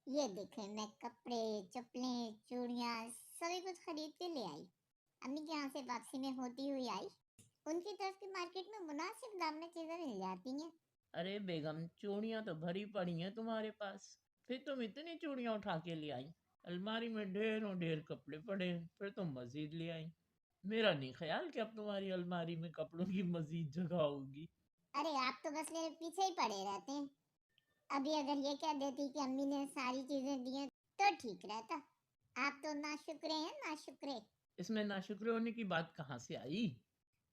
ये देखें, मैं कपड़े, चप्पलें, चूड़ियाँ सभी कुछ खरीद के ले आई। अम्मी के यहाँ से वापसी में होती हुई आई। उनकी तरफ की मार्केट में मुनासिब दाम में चीजें मिल जाती हैं। अरे बेगम, चूड़ियां तो भरी पड़ी हैं तुम्हारे पास। फिर तुम इतनी चूड़ियां उठा के ले आई। अलमारी में ढेरों ढेर कपड़े पड़े हैं, फिर तुम मजीद ले आई। मेरा नहीं ख्याल कि अब तुम्हारी अलमारी में कपड़ों की मजीद जगह होगी। अरे आप तो बस मेरे पीछे ही पड़े रहते हैं। अभी अगर ये कह देती कि अम्मी ने सारी चीजें दी हैं तो ठीक रहता। आप तो नाशुक्रे हैं, नाशुक्रे। इसमें नाशुक्र होने की बात कहाँ से आई?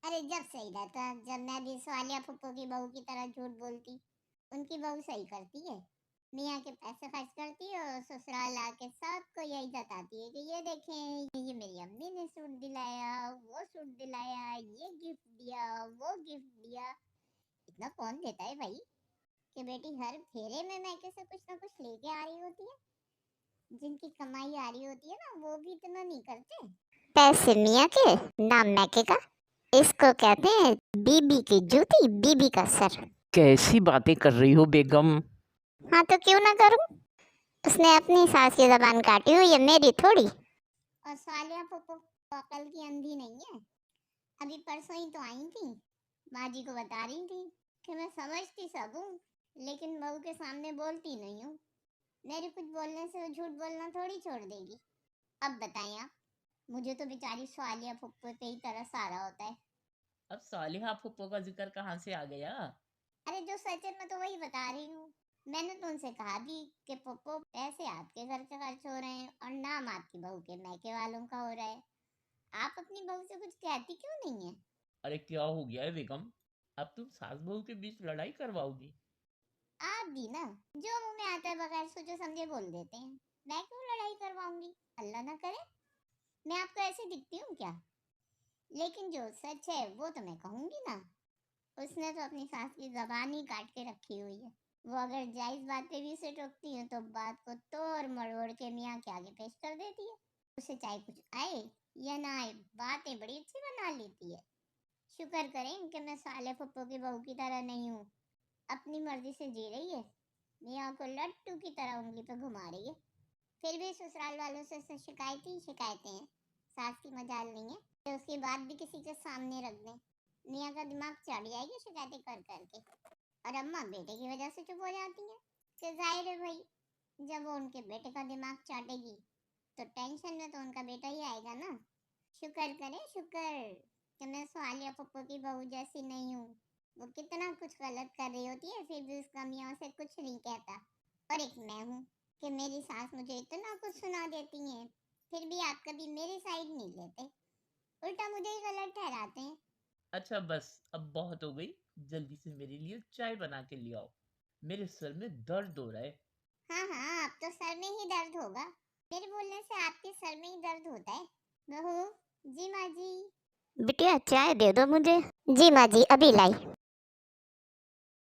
अरे जब सही रहता, जब मैं भी सवालिया फुप्पो की बहू की तरह झूठ बोलती। उनकी बहू सही करती है, मियाँ के पैसे खर्च करती है और ससुराल आके सबको यही जताती है कि ये देखें, ये मेरी अम्मी ने सूट दिलाया, वो सूट दिलाया, ये गिफ्ट दिया, वो गिफ्ट दिया। इतना कौन देता है भाई कि बेटी हर फेरे में मैके से कुछ ना कुछ लेके आ रही होती है। जिनकी कमाई आ रही होती है ना, वो भी इतना नहीं करते। पैसे मियाँ के, नाम मैके का। इसको कहते हैं बीबी की जूती, बीबी का सर। कैसी बातें कर रही हो बेगम? हाँ तो क्यों ना करूं? उसने अपनी सास की जबान काटी हुई है, मेरी थोड़ी। और सालिया फुप्पो अकल की अंधी नहीं है। अभी परसों ही तो आई थी, माँ जी को बता रही थी कि मैं समझती सब हूँ, लेकिन बहू के सामने बोलती नहीं हूँ। मेरे कुछ बोलने से वो झूठ बोलना थोड़ी छोड़ देगी। अब बताएं आप, मुझे तो बेचारी सालिया फुप्पो पे ही तरस आ रहा होता है। अब सालिहा फुप्पो का जिक्र कहाँ से आ गया? अरे जो सच है मैं तो वही बता रही हूँ। मैंने तो उनसे कहा भी कि पप्पो पैसे आपके घर के खर्च हो रहे हैं और नाम आपकी बहू के मैके वालों का हो रहा है। आप अपनी बहू से कुछ कहती क्यों नहीं है? अरे क्या हो गया है बेगम? अब तुम सास बहू के बीच लड़ाई करवाओगी? आप भी ना, जो मुंह में आता है बगैर सोचे समझे बोल देते हैं। मैं क्यों लड़ाई करवाऊंगी? अल्लाह ना करे। मैं आपको ऐसे दिखती हूँ क्या? लेकिन जो सच है वो तो मैं कहूंगी ना। उसने तो अपनी सास की जबान ही काट के रखी हुई है। वो अगर जायज बात पे भी उसे टोकती है तो बात को तोड़ मरोड़ के मियाँ के आगे पेश कर देती है। उसे चाहे कुछ आए या ना आए, बातें बड़ी अच्छी बना लेती है। शुक्र करें कि मैं साले फुप्पो की बहू की तरह नहीं हूँ। अपनी मर्जी से जी रही है, मियाँ को लट्टू की तरह उंगली पे घुमा रही है। फिर भी ससुराल वालों से शिकायतें हैं। सास की मजाल नहीं है कि उसकी बात भी किसी के सामने रख दें। मियाँ का दिमाग चढ़ जाएगी शिकायतें कर करके। और अम्मा बेटे की वजह से चुप हो जाती है कि जाहिर है भाई, जब वो उनके बेटे का दिमाग चाटेगी तो टेंशन में तो उनका बेटा ही आएगा ना। शुक्र करें, शुक्र कि मैं सवालिया पप्पो की बहू जैसी नहीं हूँ। वो कितना कुछ गलत कर रही होती है फिर भी उसका मियाँ उसे कुछ नहीं कहता। और एक मैं हूँ कि मेरी सास मुझे इतना कुछ सुना देती है, फिर भी आप कभी मेरी साइड नहीं लेते, उल्टा मुझे ही गलत ठहराते हैं। अच्छा बस, अब बहुत हो गई। जल्दी से मेरे लिए चाय बना के ले आओ। मेरे सर में दर्द हो रहा है। हाँ हाँ, अब तो सर में ही दर्द होगा। मेरे बोलने से आपके सर में ही दर्द होता है। बहू जी, माँ जी। बिटिया चाय दे दो मुझे। जी माँ जी, अभी लाई।